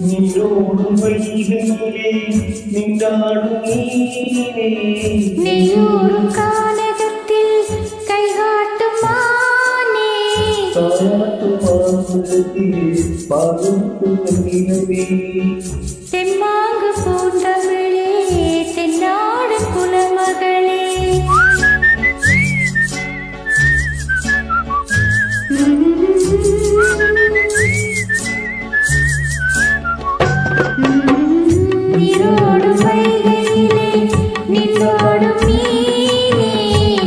நீரோடும் வைகையிலே நின்றாடும் நீரே நெய்யூரும் கானகத்தில் கைகாட்டும் மானே காட்டும் மாசுரத்தில் பாடுக்கும் நிலவே தெம்மாங்கு பூந்தமிழே தென்னாடு குலமகளே நீரோடும் வைகையிலே நின்றோடும் மீனே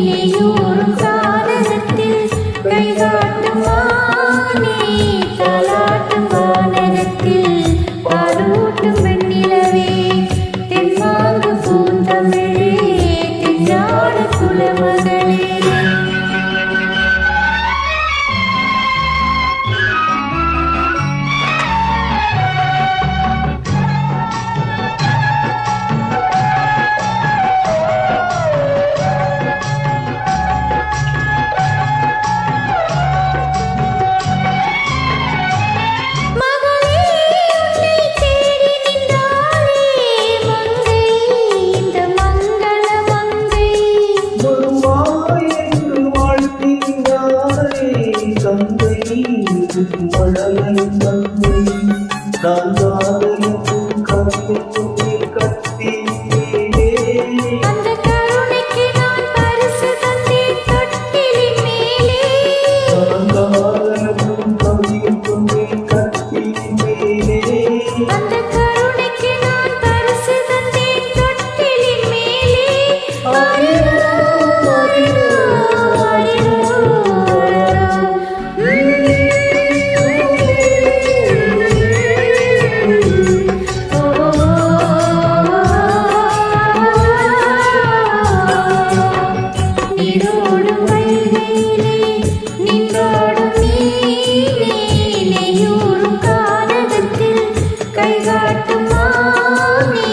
நெய்யூரும் கானகத்தில் கைகாட்டும் மானே தாலாட்டும் வானகத்தில் பாலூட்டும் வெண்ணிலவே தென்மாங்கு பூந்தமிழே தென்னாடு குலமகளே அந்த கருணைக்கு நான் பரிசு தந்தேன் தொட்டிலின் மேலே அந்த கருணைக்கு நான் பரிசு தந்தேன் தொட்டிலின் மேலே ஆரிரோ ஆரிரோ ஆரிரோ நீரோடும் வைகையிலே நின்றோடும் மீனே நெய்யூரும் கானகத்தில் கைகாட்டும் மானே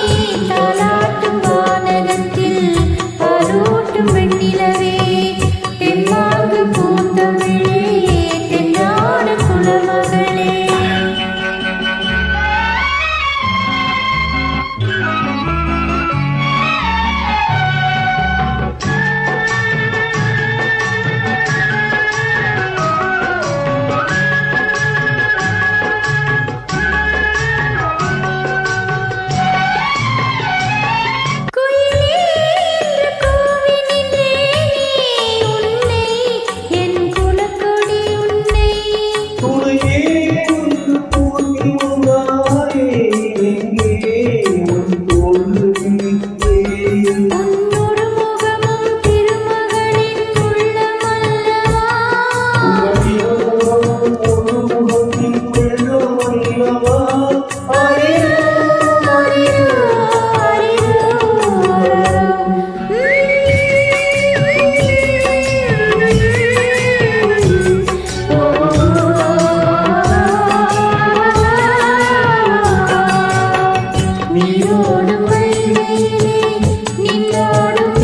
தாலாட்டும் வானகத்தில் பாலூட்டும் வெண்ணிலவே தென்மாங்கு பூந்தமிழே தென்னாடு குலமகளே நீரோடும் வைகையிலே நின்றோடும்